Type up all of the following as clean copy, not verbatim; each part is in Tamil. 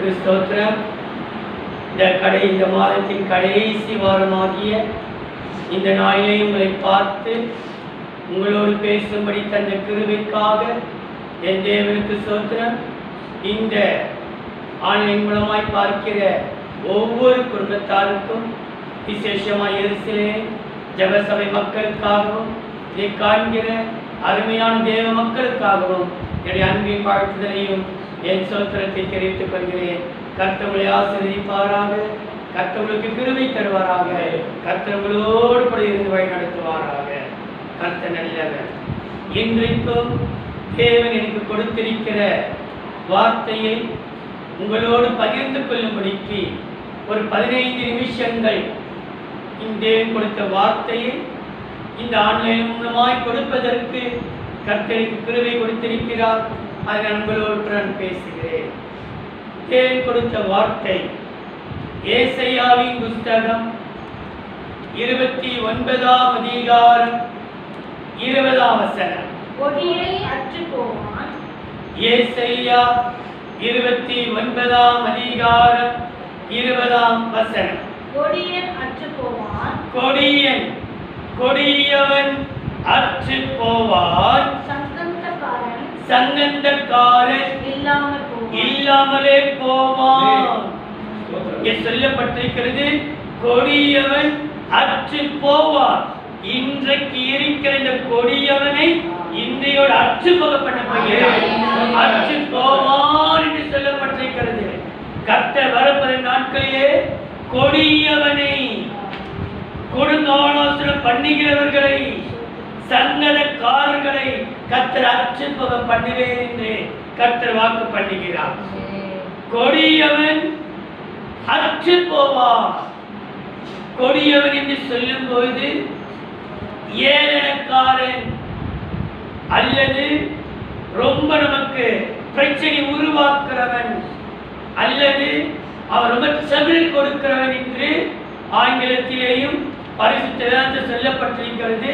நாமத்துக்கு ஸ்தோத்திரம். இந்த மாதத்தின் கடைசி வாரமாகிய இந்த நாளிலே உங்களை பார்த்து உங்களோடு பேசும்படி தந்த கிருபைக்காக என் தேவனுக்கு ஸ்தோத்திரம். இந்த ஆன்லைன் மூலமாய் பார்க்கிற ஒவ்வொரு குடும்பத்தாருக்கும், விசேஷமாய் எருசலேம் ஜெபசபை மக்களுக்காகவும், இதை காண்கிற அருமையான தேவ மக்களுக்காகவும் என்னுடைய அன்பின் வாழ்த்துதலையும் என் ஸ்தோத்திரத்தை தெரிவித்துக் கொள்கிறேன். கர்த்தர் உங்களை ஆசீர்வதிப்பாராக, கர்த்தர் உங்களுக்கு கிருபை தருவாராக, கர்த்தர் உங்களோடு கூட இருந்து வழி நடத்துவாராக. கர்த்தர் நல்லவர். இன்றைக்கும் தேவன் எனக்கு கொடுத்திருக்கிற வார்த்தையை உங்களோடு பகிர்ந்து கொள்ளும்படிக்கு ஒரு 15 நிமிஷங்கள் தேவன் கொடுத்த வார்த்தையை இந்த ஆன்லைன் மூலமாய் கொடுப்பதற்கு கர்த்தருக்கு கிருபை கொடுத்திருக்கிறார். அதை உங்களோடு நான் பேசுகிறேன். தேவன் கொடுத்த வார்த்தை ஏசாயாவின் புத்தகம் 29ஆம் அதிகாரம் 20ஆம் வசனம். ஏசாயா 29ஆம் அதிகாரம் 20ஆம் வசனம். கொடியவன் அற்று போவான், சங்கந்தக்காரன் இல்லாமலே போவான். சொல்லப்பட்டிருக்கிறது, கொடியவன் அற்று போவான். இன்றைக்கு இருக்கிற இந்த கொடியவனை இன்றையோடு அற்று போக பண்ண போகிறான், அற்று போவான் என்று சொல்லப்பட்டிருக்கிறது. கர்த்தர் வரப்போகிற நாட்களிலே கொடியவனை, கொடுங்காலோசனை பண்ணுகிறவர்களை, சங்கடக்காரர்களை கர்த்தர் அற்று போக பண்ணுவேன் என்று கர்த்தர் வாக்கு பண்ணுகிறார். கொடியவன் அற்று போவான். கொடியவன் என்று சொல்லும் போது ஏளனக்காரன் அல்லது ரொம்ப நமக்கு பிரச்சனை உருவாக்குறவன் அல்லது அவர் ரொம்ப சபில் கொடுக்கிறவன் என்று ஆங்கிலத்திலேயும் பரிசுத்த வேதத்தில் சொல்லப்பட்டிருக்கிறது.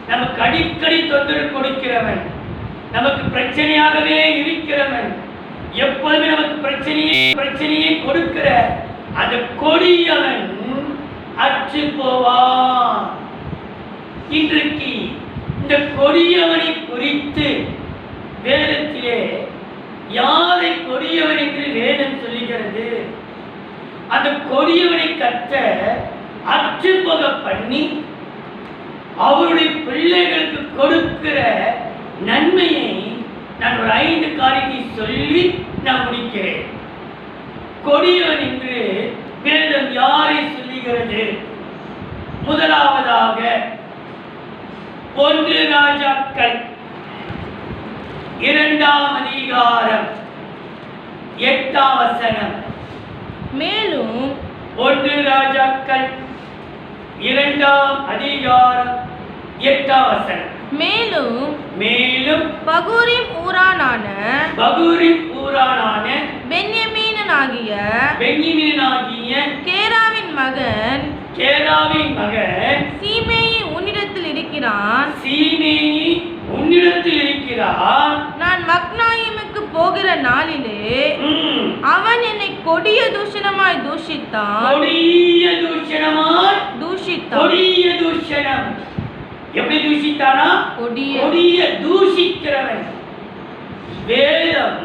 நமக்கு அடிக்கடி தொந்தரவு கொடுக்கிறவன், நமக்கு பிரச்சனையாகவே இருக்கிறவன், எப்போதுமே நமக்கு பிரச்சனையை கொடுக்கிற அந்த கொடியவன் அற்று போவான். இன்றைக்கு இந்த கொடியவனை குறித்து வேதத்திலே யாரை கொடியவன் என்று வேதம் சொல்லுகிறது? அந்த கொடியவனை கர்த்தர் அற்று போக பண்ணி அவருடைய பிள்ளைகளுக்கு கொடுக்கிற நன்மையை நான் ஒரு 5 காரியத்தை சொல்லி நான் முடிக்கிறேன். கொடியவன் என்று வேதம் யாரை சொல்லுகிறது? முதலாவதாக 1 ராஜாக்கள் 2ஆம் அதிகாரம் 8ஆம் வசனம். மேலும் 1 ராஜாக்கள் 2ஆம் அதிகாரம் 8ஆம் வசனம். மேலும் பகூரிம் ஊரானான பென்யமீனாகிய கேராவின் மகன் சீமேயி உன்னிடத்தில் இருக்கிறான். நான் மக்னாயிமுக்கு போகிற நாளிலே அவன் என்னை கொடிய தூஷணமாய் தூஷித்தான். எப்படி தூஷித்தானா? கொடிய தூஷிக்கிறவன். வேதம்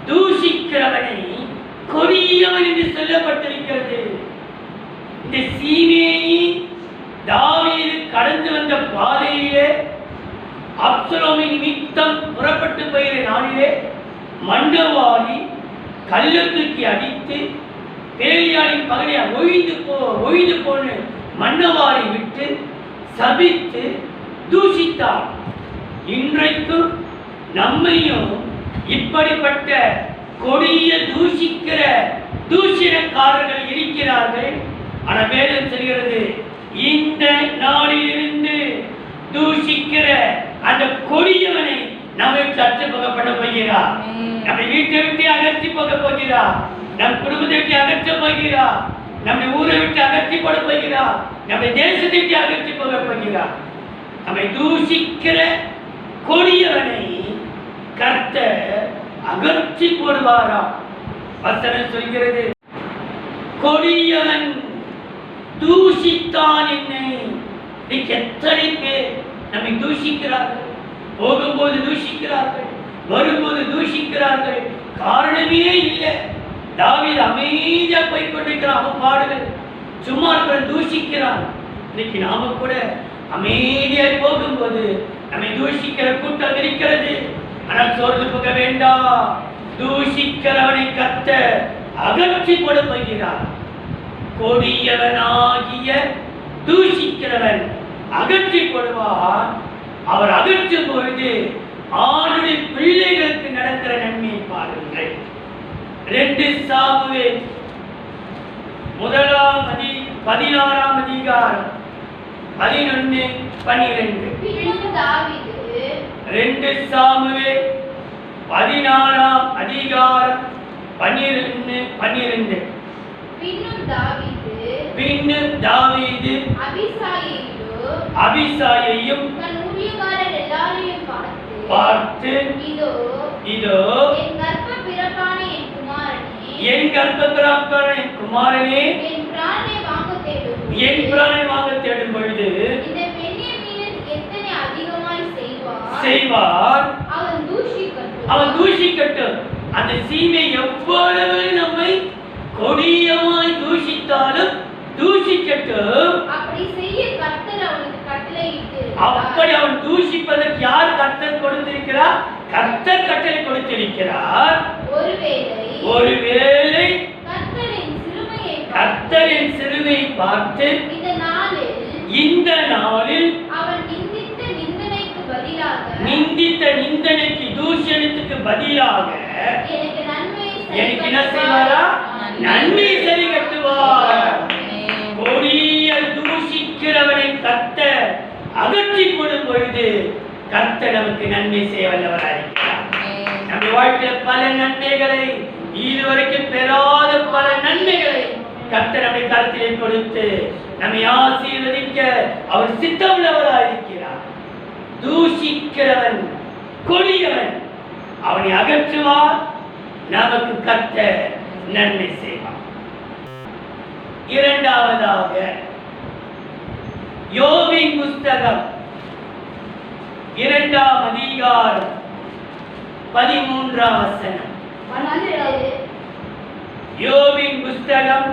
தூஷிக்கிறவனை கொடியவன் என்று சொல்லப்பட்டிருக்கிறது. இந்த சீமேயி தாவீது கடந்து வந்த பாதையிலே அப்சலோமின் நிமித்தம் புறப்பட்டு போகிற நாளிலே மண்டவாளி கல்லத்துக்கு அடித்து பேலியாளின் பகலியா ஒழிந்து போன மன்னவாளி விட்டு சபித்து தூஷித்தார். இன்றைக்கும் நம்மையும் இப்படிப்பட்ட கொடிய தூஷிக்கிற தூஷணக்காரர்கள் இருக்கிறார்கள். ஆனால் வேதம் சொல்கிறது, இந்த நாளிலிருந்து தூஷிக்கிற அந்த கொடியவனை நம்மை அற்று போக பண்ண போகிறார். நம்ம வீட்டை விட்டு அகற்றி போக போகிறார், நம் குடும்பத்தை விட்டு அகற்ற போகிறார், நம்மை ஊரை விட்டு அகற்றி போட போகிறார், நம்மை தேசத்தை விட்டு அகற்றி போக போகிறார். நம்மை தூஷிக்கிற கொடியவனை கர்த்தர் அகற்றி போடுவாராம். வசனம் சொல்கிறது, கொடியவன் தூஷித்தான் என்னை. இன்னைக்கு எத்தனை பேர் நம்மை தூஷிக்கிறார்கள், போகும்போது தூஷிக்கிறார்கள், வரும்போது தூஷிக்கிறார்கள், காரணமே இல்லை. தாவீது அமைதியா போய் கொண்டிருக்கிறான், அவன் பாடுகள் சும்மா இருக்கிற தூஷிக்கிறான். இன்னைக்கு நாம கூட அமைதியாய் போகும்போது நம்மை தூஷிக்கிற கூட்டம் இருக்கிறது. ஆனால் சோர்ந்து போக வேண்டாம், தூஷிக்கிறவனை கர்த்தர் அகற்றி போட போகிறார். கொடியவனாகிய தூஷிக்கிறவன் அகற்றி போடுவார். அவர் அகற்றும் பொழுது ஆணுடைய பிள்ளைகளுக்கு நடக்கிற நன்மையை பாருங்கள். 2 சாமுவேல் 16ஆம் அதிகாரம் 11-12. 2 சாமுவேல் 16ஆம் அதிகாரம் 11-12. பின்னும் தாவீது அபிசாயையும் பார்த்து, இதோ என் கர்ப்பப்பிறப்பான என் குமாரனே, என் பிராணை வாங்க தேடும் பொழுது செய்வார், அவன் தூஷிக்கட்டும். அந்த சீமை எவ்வளவு நம்மை கொடியமாய் தூஷித்தாலும் தூஷிக்கட்டும். அப்படி அவன் தூஷிப்பதற்கு யார் கர்த்தர் கொடுத்திருக்கிறார்? கர்த்தர் கட்டளை கொடுத்திருக்கிறார். ஒருவேளை கர்த்தரின் சிறுமையை பார்த்து இந்த நாளில் நிந்தித்த நிந்தனைக்கு தூஷணத்துக்கு பதிலாக எனக்கு என்ன செய்வாரா? நன்மை சரி கட்டுவார். கொடிய தூஷிக்கிறவனை கர்த்தர் அகற்றி போடும் பொழுது கர்த்தர் நமக்கு நன்மை செய்ய வல்லவராயிருக்கிறார். நம்முடைய வாழ்க்கையில் பல நன்மைகளை, இதுவரைக்கும் பெறாத பல நன்மைகளை கர்த்தர் நம்முடைய கருத்திலே கொடுத்து நம்மை ஆசீர்வதிக்க அவர் சித்தமுள்ளவராயிருக்கிறார். தூஷிக்கிறவன் கொடியவன், அவனை அகற்றுவார். நமக்கு கர்த்தர் நன்மை செய்வார். இரண்டாவதாக யோபின் புஸ்தகம் 2ஆம் அதிகாரம் 13ஆம் வசனம். யோபின் புஸ்தகம்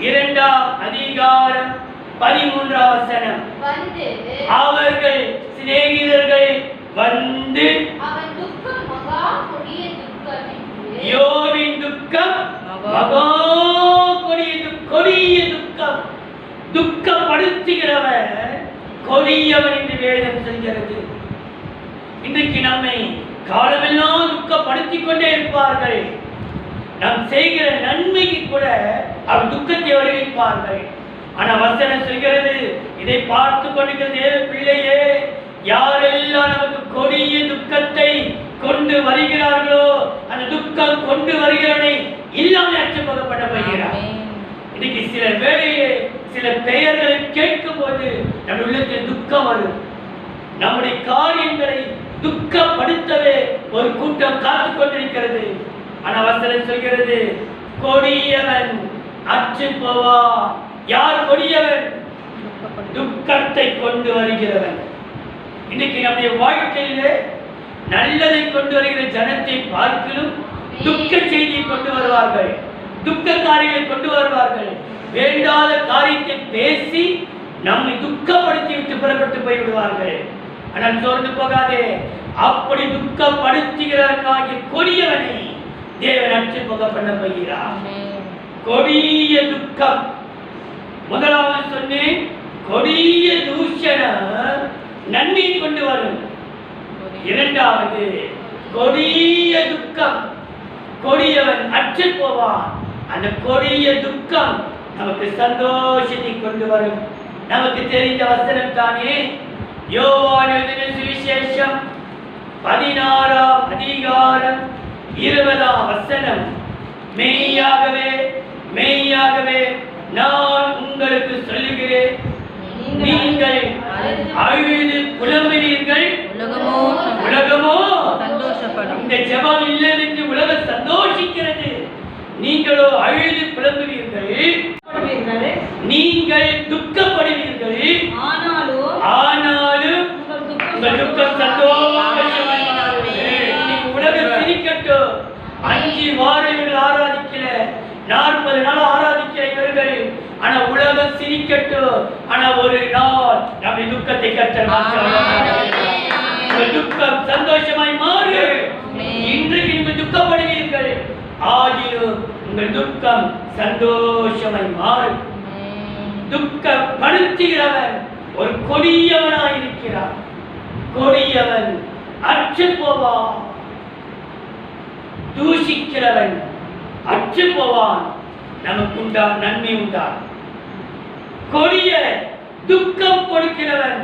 2ஆம் அதிகாரம் 13ஆம் வசனம். அவர்கள் சிநேகிதர்கள் வந்து யோபின் துக்கம் மகா கொடிய துக்கம், துக்கப்படுத்துகிறவன் கொடியவன் என்று வேதம் சொல்கிறது. இன்றைக்கு நம்மை காலமெல்லாம் துக்கப்படுத்திக் கொண்டே இருப்பார்கள். நாம் செய்கிற நன்மைக்கு கூட அவர் துக்கத்தை வருவிப்பார்கள். ஆனால் வசனம் சொல்கிறது, இதை பார்த்து கொண்டிருக்கிற தேவ பிள்ளையே, யாரெல்லாம் நமக்கு கொடிய துக்கத்தை கொண்டு வருகிறார்களோ அந்த துக்கம் கொண்டு வருகிறவனை இல்லாமல் அச்சப்பட போகிறார். இன்னைக்கு சில வேளையிலே சில பெயர்களை கேட்கும் போது நம்ம உள்ளத்தில் துக்கம் வரும். நம்முடைய காரியங்களை துக்கப்படுத்தவே ஒரு கூட்டம் காத்துக் கொண்டிருக்கிறது. ஆனால் வசனம் சொல்கிறது, கொடியவன் அற்று போவான். யார் கொடியவன்? துக்கத்தை கொண்டு வருகிறவன். இன்னைக்கு நம்முடைய வாழ்க்கையிலே நல்லதை கொண்டு வருகிற ஜனத்தை பார்க்கலும் துக்க செய்தியை கொண்டு வருவார்கள், துக்க காரியங்களை கொண்டு வருவார்கள். வேண்டாத காரியத்தை பேசி நம்மை துக்கப்படுத்தி விட்டு புறப்பட்டு போய் விடுவார்கள். ஆனால் சோர்ந்து போகாதே, அப்படி துக்கப்படுத்துகிறார்கள் கொடியவனை தேவன் அற்று போக பண்ண போகிறார். கொடிய துக்கம். முதலாவது சொன்னேன், கொடிய தூஷண நன்மை கொண்டு வரும். இரண்டாவது கொடிய துக்கம், கொடியவன் அற்று போவான். அந்த கொடிய துக்கம் நமக்கு சந்தோஷத்தை கொண்டு வரும். நமக்கு தெரிந்த வசனம் தானே, யோவான் எழுதின சுவிசேஷம் 16ஆம் அதிகாரம் 20ஆம் வசனம். மெய்யாகவே மெய்யாகவே நான் உங்களுக்கு சொல்லுகிறேன், நீங்கள் அழுது புலம்பினீர்கள், உலகமோ சந்தோஷப்படும். இந்த ஜெபம் இல்லை என்று உலகம் சந்தோஷிக்கிறது. நீங்களோ அழுது புலம்புவீர்கள், நீங்கள் துக்கப்படுவீர்கள். ஆனாலும் உங்கள் துக்கம் சந்தோஷமாய் மாறும். உலகம் சிரிக்கட்டும். 5 வாரங்கள் ஆராதிக்கல, 40 நாள் ஆராதிக்கிற இவர்கள், ஆனா உலகம் சிரிக்கட்டும். ஆனா ஒரு நாள் நம்முடைய துக்கத்தை கற்றல் துக்கம் சந்தோஷமாய் மாறு. இன்றைக்கு நீங்கள் துக்கப்படுவீர்கள், ஆகிலும் உங்கள் துக்கம் சந்தோஷமாய் மாறும். துக்கப்படுத்துகிறவன் ஒரு கொடியவனாயிருக்கிறான். கொடியவன் அற்று போவான். தூஷிக்கிறவன் அற்று போவான். நமக்கு உண்டா நன்மை உண்டா? கொடிய துக்கம் கொடுக்கிறவன்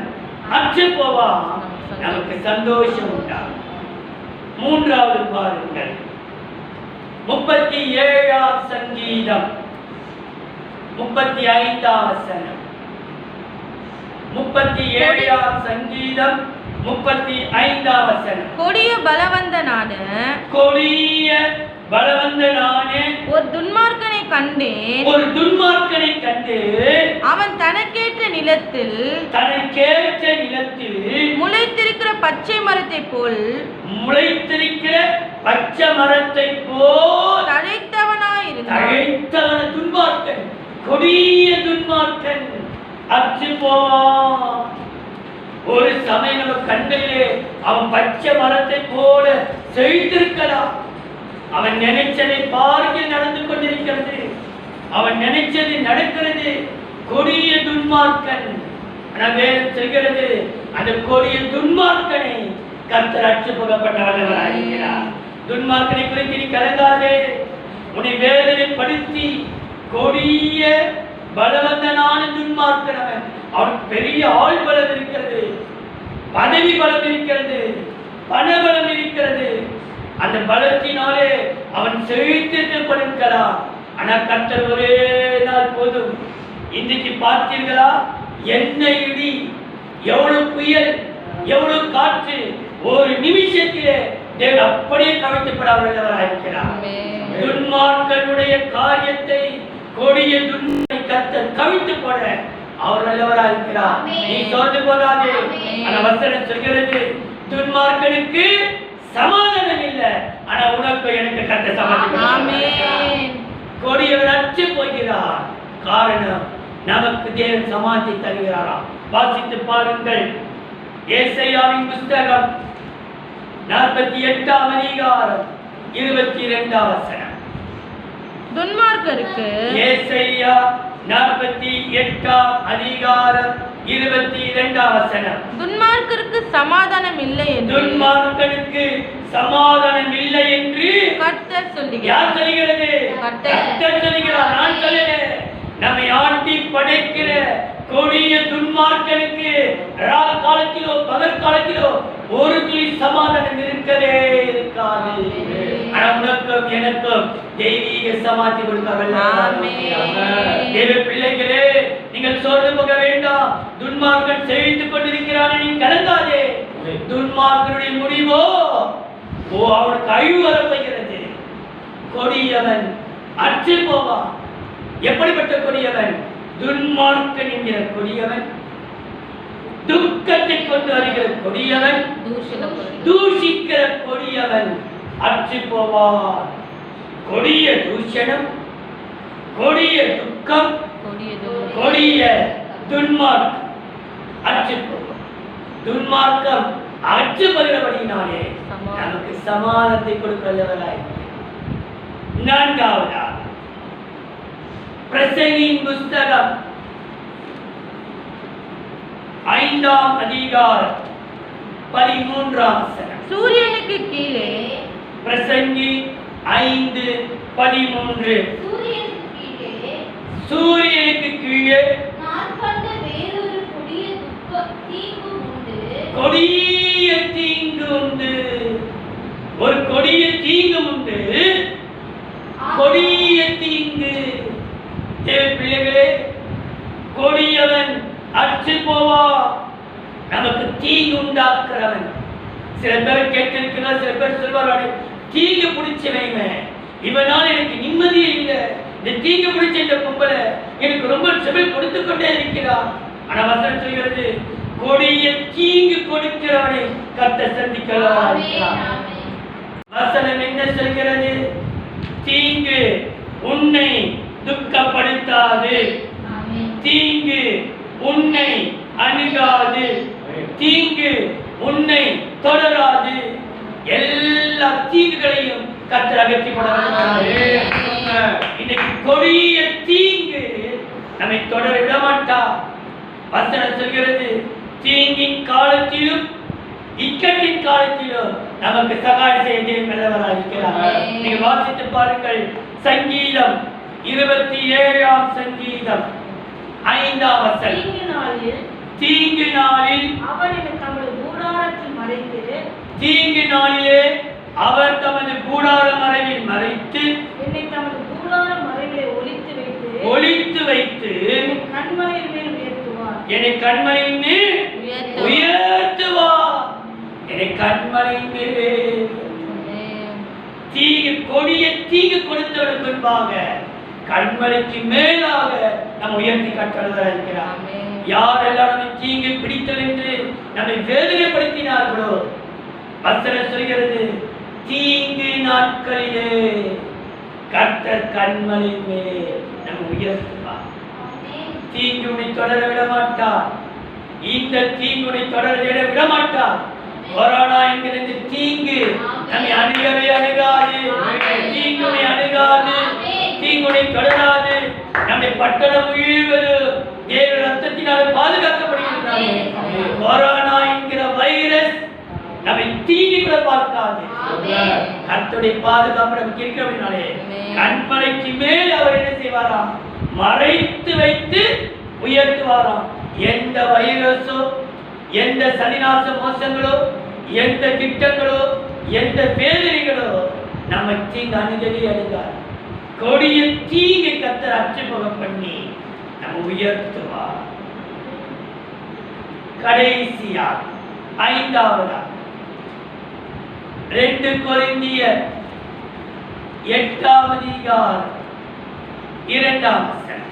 அற்று போவான். நமக்கு சந்தோஷம் உண்டா? 3வது பாருங்கள், 37ஆம் சங்கீதம் 35ஆம் வசனம். 37ஆம் சங்கீதம் 35ஆம் வசனம். கொடிய பலவந்தனான ஒரு துன்மார்க்கனை கண்டேன். அவன் தனக்கேற்ற நிலத்தில் முளைத்திருக்கிற பச்சை மரத்தை போல் தழைத்தவனாயிருந்தான். துன்மார்க்கன், கொடிய துன்மார்க்கன் அற்று போவான். ஒரு சமயம் நம்ம கண்களிலே அவன் பச்சை மரத்தை போல செழித்திருக்கலாம். அவன் நினைச்சதை பார்க்க நடந்து கொண்டிருக்கிறது. அவன் நினைச்சது நடக்கிறது. கொடிய துன்மார்க்கன். வேதம் சொல்கிறது, அந்த கொடிய துன்மார்க்கனை கர்த்தர் அற்று போகப்பட்ட வல்லவராயிருக்கிறார். துன்மார்க்கனை குறித்து நீ கலங்காதே. உன்னை வேதனைப்படுத்தி கொடிய பலவந்தனான துன்மார்க்கன் அவன். அவனுக்கு பெரிய ஆள் பலம் இருக்கிறது, பதவி பலம் இருக்கிறது, பண பலம் இருக்கிறது. அந்த பலத்தினாலே அவன் செழித்திருக்கப்படுகிறான். ஆனால் கர்த்தர் ஒரே நாள் போதும். இன்றைக்கு பார்த்தீர்களா, என்ன இடி, எவ்வளவு புயல், எவ்வளவு காற்று, ஒரு நிமிஷத்திலே தேவன் அப்படியே கவிழ்த்துப்படாமல். துன்மார்க்கனுடைய காரியத்தை கொடிய துன்மார்க்கனை கர்த்தர் கவிழ்த்து போட அவர் நல்லவராக இருக்கிறார். நீ சோர்ந்து போகாதே. ஆனா வசனம் சொல்கிறது, துன்மார்க்கனுக்கு சமாதானம் இல்லை, ஆனா உனக்கு எனக்கு கர்த்தர் சமாதானம். கொடியவர் அற்று போகிறார். காரணம், நமக்கு தேவன் சமாதானத்தை தருகிறாரா? வாசித்து பாருங்கள். ஏசாயாவின் புத்தகம் 48ஆம் அதிகாரம் 22ஆம் வசனம். துன்மார்க்கருக்கு ஏசாயா 48ஆம் அதிகாரம் 22ஆம் வசனம். துன்மார்க்கருக்கு சமாதானம் இல்லை என்று, துன்மார்க்கனுக்கு சமாதானம் இல்லை என்று கர்த்தர் சொல்லுகிறார். யார் சொல்கிறது? கர்த்தர் சொல்லுகிறார். நான் சொல்லல. நம்மை ஆட்டி படைக்கிற கொடிய துன்மார்க்கனுக்கு காலத்திலோ பகல் காலத்திலோ ஒரு துளி சமாதானம் இருக்கவே இருக்காது. உனக்கும் எனக்கும் தெய்வீக சமாதி கொடுக்க பிள்ளைகளே, நீங்கள் சோர்ந்து போக வேண்டாம். துன்மார்க்கன் செழித்துக் கொண்டிருக்கிறான், நீ கலங்காதே. துன்மார்க்கனுடைய முடிவோ அவனுக்கு அழிவு வரப்போகிறது. கொடியவன் அற்று போவான். எப்படிப்பட்ட கொடியவன்? துன்மார்க்கன் என்கிற கொடியவன், துக்கத்தை கொண்டு வருகிற கொடியவன், தூஷிக்கிற கொடியவன் அற்று போவான். கொடிய தூஷணம், கொடிய துக்கம், கொடிய துன்மார்க்கம் அற்று போவான். துன்மார்க்கம் அற்று போகிறபடியினாலே நமக்கு சமாதானத்தை கொடுக்கவராய். 4வது பிரசங்கியின் புத்தகம் 5ஆம் அதிகாரம் 13ஆம் வசனம். சூரியனுக்கு கீழே, பிரசங்கி 5:13. சூரியனுக்கு கீழே கொடிய தீங்கு உண்டு. ஒரு கொடிய தீங்கு உண்டு. கொடிய தீங்கு. பிள்ளைகளே, கொடியவன் அற்று போவான். நமக்கு தீங்கு உண்டாக்குறவன். சில பேர் கேட்டிருக்கிறார், சில பேர் சொல்வார்கள், தீங்கு பிடிச்சவன் இவனால் எனக்கு நிம்மதியே இல்லை. இந்த தீங்கு பிடிச்ச இந்த பொம்பளை எனக்கு ரொம்ப செபல் கொடுத்து கொண்டே இருக்கிறார். ஆனா வசனம் சொல்கிறது, கொடிய தீங்கு கொடுக்கிறவனை கர்த்தர் சந்திக்கலாம். வசனம் என்ன சொல்கிறது? தீங்கு உன்னை துக்கப்படுத்தாது, தீங்கு உன்னை அணுகாது, தீங்கு உன்னை தொடராது. எல்லா தீங்குகளையும் கர்த்தர் அகற்றி போட வேண்டும். இன்னைக்கு கொடிய தீங்கு நம்மை தொடர விட மாட்டார். வசனம் சொல்கிறது, தீங்கின் காலத்திலும் இக்கட்டின் காலத்திலும் நமக்கு சகாயம் செய்ய தேவன் நல்லவராக இருக்கிறார். நீங்க வாசித்து பாருங்கள். சங்கீதம் 27ஆம் சங்கீதம் 5ஆம் வசனம். தீங்கு நாளில் அவர் தமது கூடாரத்தில் மறைத்து, தீங்கு நாளிலே அவர் தமது கூடார மறைவில் மறைத்து, என்னை தமது கூடார மறைவிலே ஒளித்து வைத்து கண்மலையின் மேல் உயர்த்துவார். என்னை கண்மலையின் மேல் உயர்த்துவார். என்னை கண்மலையின் மேலே தீங்கு கொடிய தீங்கு கொடுத்தவனுக்கு முன்பாக கண்மலைக்கு மேலாக நம்ம உயர்த்தி கட்டளை இருக்கிறார். யாரெல்லாம் நம்மை தீங்கு பிடித்தல் என்று நம்மை வேதனைப்படுத்தினார்களோ, வசனம் சொல்கிறது, தீங்கு நாட்களிலே கர்த்தர் கண்மலையின் மேலே நம்ம உயர்த்துவார். தீங்கு உன்னை தொடர விட மாட்டார். இந்த தீங்கு உன்னை தொடர விட மாட்டார். கொரோனா என்கிற இந்த தீங்கு நம்மை அணுகவே அணுகாது. தீங்குனை அணுகாது, தீங்குனை தொடராது. நம்மை பட்டணம் முழுவதும் தேவ ரத்தத்தினால் பாதுகாக்கப்படுகிறது. கொரோனா என்கிற வைரஸ் நம்மை தீங்கி கூட பார்க்காது. கர்த்தருடைய பாதுகாப்பு நமக்கு இருக்கிறபடினாலே கண்மலைக்கு மேல் அவர் என்ன செய்வாராம்? மறைத்து வைத்து உயர்த்துவாராம். எந்த வைரஸோ, எந்த சனிநாச மோசங்களோ, எந்த திட்டங்களோ, எந்த வேதனைகளோ நம்ம தீங்கு அணுகவே அணுகாது. கொடிய தீங்கை கர்த்தர் அற்றுப்போக பண்ணி நம்ம உயர்த்துவார். கடைசியா 5ஆவதா 2 கொரிந்தியர் 8ஆம் அதிகாரம் 2ஆம் வசனம்.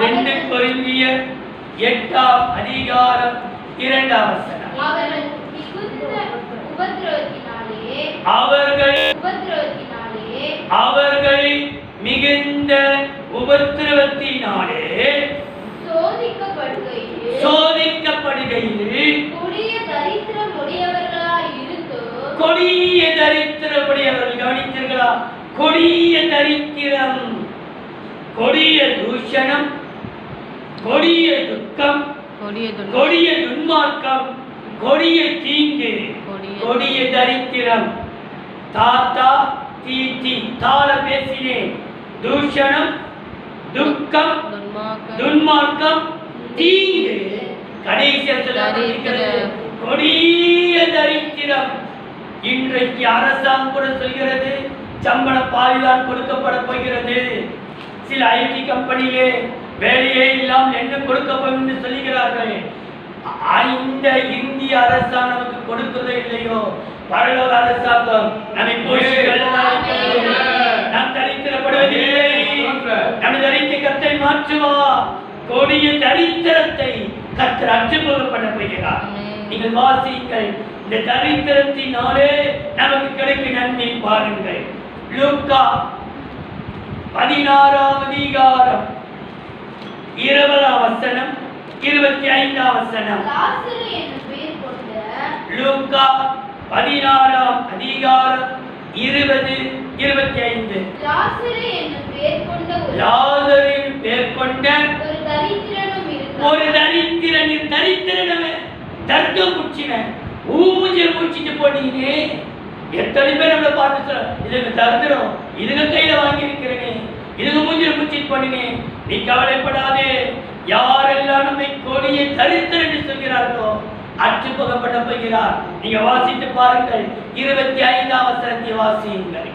2 கொரிந்தியர் 8ஆம் அதிகாரம் 2ஆம் வசனம். அவர்கள் மிகுந்த உபத்திரவத்தினாலே சோதிக்கப்படுகையில் கொடிய தரித்திரமுடையவர்கள், கவனித்தீர்களா? கொடிய தரித்திரம், கொடிய தூஷணம், கொடிய துக்கம், கொடிய துன்மார்க்கம், கொடிய தீங்கு, கொடிய தரித்திரம். தாத்தா தீத்தி தாள பேசினேன். தூஷணம், துக்கம், துன்மார்க்கம், தீங்கு, கடைசியில் கொடிய தரித்திரம். இன்றைக்கு அரசாங்கம் கூட சொல்கிறது, சம்பள பாலிதான் கொடுக்கப்பட போகிறது. சில ஐடி கம்பெனியிலே வேலையே இல்லாமல் என்ன கொடுக்கப்படும் என்று சொல்லுகிறார்கள். இந்த இந்திய அரசாங்கம் நமக்கு கொடுக்கிறதே இல்லையோ, பரலோக அரசாங்கம் நம்மை நாம் தரித்திரப்படுவதில்லை. நம்ம தரித்த கர்த்தரை மாற்றுவா. கொடிய தரித்திரத்தை கர்த்தர் அற்றுப்போக பண்ண போகிறார். நீங்கள் வாசியுங்கள். இந்த தரித்திரத்தினாலே நமக்கு கிடைக்கும் நன்மை பாருங்கள். லூக்கா 16ஆம் அதிகாரம் 20ஆம் வசனம் 25ஆம் வசனம். லூக்கா 16ஆம் அதிகாரம் 20, 25. லாசரின் பேர் கொண்ட ஒரு தரித்திரன். தரித்திரனவே தர்க்கம் குடிச்சினேன், ஊஞ்சல் முடிச்சிட்டு போனீங்கன்னே. எத்தனை பேர் நம்மளை பார்த்து சொல்ல, இதுக்கு தரித்திரம், இதுக்கு கையில வாங்கி இருக்கிறேனே, இதுக்கு மூஞ்சல் முடிச்சிட்டு போனீங்க. நீ கவலைப்படாதே. யாரெல்லாம் நம்மை கொடிய தரித்திரம் என்று சொல்கிறார்களோ அற்றுப்போக பண்ண போகிறார். நீங்க வாசித்து பாருங்கள். 25ஆம் வசனத்தை வாசியுங்கள்.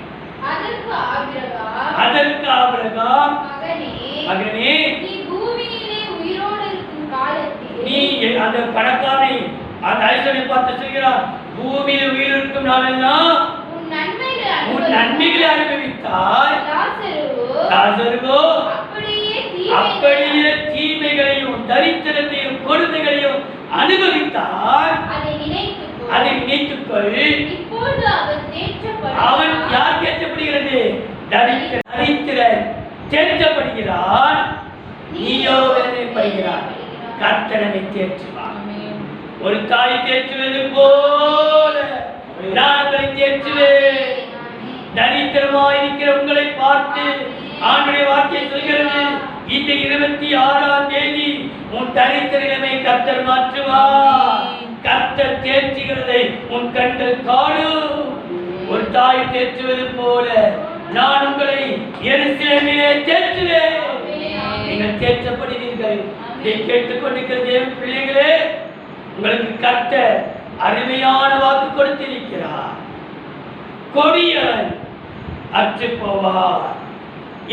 அதற்கு ஆபிரகாம், மகனே, நீ அந்த பணக்காரனை அந்த ஐசனை பார்த்து சொல்கிறார், பூமியில் உயிர் இருக்கும் நாளெல்லாம் உன் நன்மைகளை அனுபவித்தாய். லாசருவோ அப்படியே தீமைகளையும் தரித்திரத்தையும் கொடுமைகளையும் அனுபவித்தார். அதை நினைத்துக்கொள். அவன் யார் தேற்றப்படுகிறது? தரித்திரன் தேற்றப்படுகிறான். நீயோ வேதனைப்படுகிறான். கர்த்தனை தேற்றுவான். ஒரு தாய் தேற்றுவது போல நாங்கள் தேற்றுவேன். தரித்திரமாயிருக்கிற உங்களை பார்த்து ஆண்டுடைய வார்த்தை சொல்கிறது, இந்த 26ஆம் தேதி உன் தரித்திர நிலைமை கர்த்தர் மாற்றுவார். கர்த்தர் தேற்றுகிறதை உன் கண்கள் காணும். ஒரு தாய் தேற்றுவது போல நான் உங்களை எருசலேமிலே தேற்றுவேன். நீங்கள் தேற்றப்படுவீர்கள். இதை கேட்டுக்கொண்டிருக்கிற தேவ பிள்ளைகளே, உங்களுக்கு கர்த்தர் அருமையான வாக்கு கொடுத்திருக்கிறார். கொடியவன் அற்று போவார்.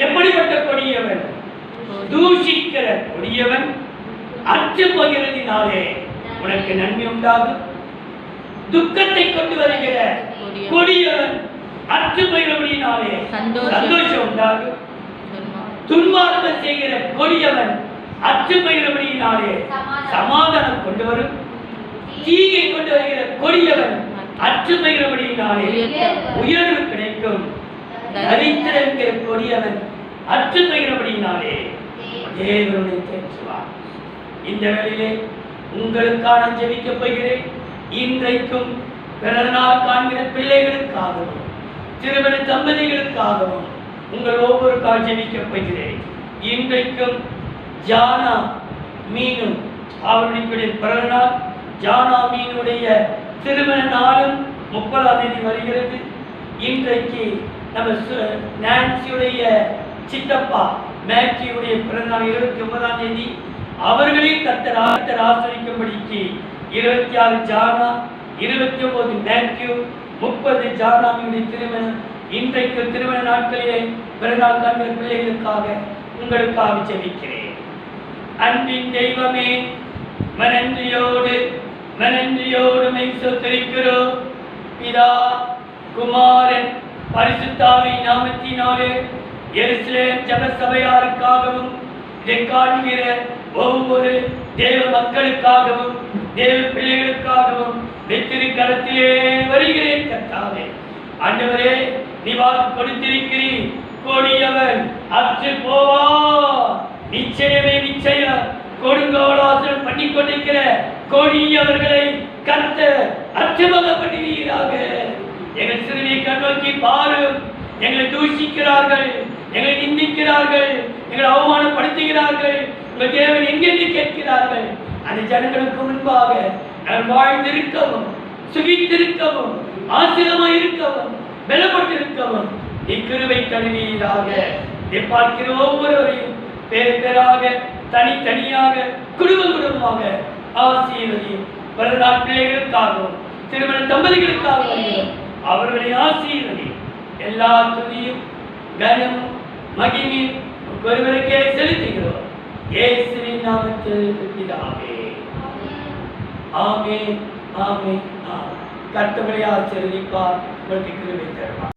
எப்படிப்பட்ட கொடியவன்? தூஷிக்கிற கொடியவன் அற்று போகிறதினாலே உனக்கு நன்மை உண்டாகும். துக்கத்தை கொண்டு வருகிற கொடியவன் அற்று போகிறபடினாலே சந்தோஷம் உண்டாகும். துன்மார்க்கம் செய்கிற கொடியவன் அற்று போகிறபடினாலே சமாதானம் கொண்டு வரும். தீயை கொண்டு வருகிற கொடியவன் அற்று போகிறபடினாலே உயர்வு கிடைக்கும். தரித்திரம் என்கிற கொடியவன் அற்று போகிறபடினாலே தேவனை தேற்றுவார். இந்த வேளையிலே உங்களுக்கான ஜெபிக்கப் போகிறேன். இன்றைக்கும் பிறநாள் காண்கிற பிள்ளைகளுக்காகவும் திருமண தம்பதிகளுக்காகவும் உங்கள் ஒவ்வொருக்காக ஜெபிக்கப் போகிறேன். இன்றைக்கும் ஜானா மீனும் அவருடைய பிறநாள், ஜானா மீனுடைய திருமண நாளும் 30ஆம் தேதி வருகிறது. இன்றைக்கு நம்ம நான்சியுடைய சித்தப்பா மேத்யூடைய பிறந்தநாள் 29ஆம் தேதி. அவர்களையும் கர்த்தர் ஆசிரிக்கும்படிக்கு 26 ஜானா, 29 மேத்யூ, 30 ஜானாமியுடைய திருமணம். இன்றைக்கு திருமண நாட்களிலே பிறநாள் காண்கிற பிள்ளைகளுக்காக உங்களுக்காக ஜெபிக்கிறேன். அன்பின் தெய்வமே, மனந்தியோடு மெய்சொத்திருக்கிறோம். பிதா, குமாரன், பரிசுத்தாவி நாமத்தினாலே எருசலேம் ஜெப சபையாருக்காகவும் இதை காண்கிற ஒவ்வொரு தேவ மக்களுக்காகவும் தேவ பிள்ளைகளுக்காகவும் வெற்றிரு கரத்திலே வருகிறேன். கர்த்தாவே, ஆண்டவரே, நீ வாக்கு கொடுத்திருக்கிறீர். கொடியவன் அற்று போவா. நிச்சயமே நிச்சயம் கொடுங்கோலாசனம் பண்ணி கொண்டிருக்கிற கொடியவர்களை கர்த்தர் அற்றுமுக பண்ணுவீராக. எங்கள் சிறுமியை கண்ணோக்கி பாரும். எங்களை தூஷிக்கிறார்கள், எங்களை நிந்திக்கிறார்கள், எங்களை அவமானப்படுத்துகிறார்கள். உங்கள் தேவன் எங்கென்று கேட்கிறார்கள். அந்த ஜனங்களுக்கு முன்பாக நான் வாழ்ந்திருக்கவும் சுகித்திருக்கவும் ஆசீர்வாதமாய் இருக்கவும் பலப்பட்டிருக்கவும் இக்கிருபை தருவீராக. இதை பார்க்கிற ஒவ்வொருவரையும் பேர் பேராக தனித்தனியாக குடும்பமாக ஆசீர்வதியும். பிறநாள் பிள்ளைகளுக்காகவும் திருமண தம்பதிகளுக்காகவும் அவர்களை ஆசீர்வதியும். எல்லா துதியும் கனமும் மகிமையும் ஒருவருக்கே செலுத்துகிறோம். இயேசுவின் நாமத்தில் பிதாவே. ஆமென், ஆமென், ஆமென். கர்த்தரை ஆசீர்வதிப்பார். உங்களுக்கு கிருபை தருவார்.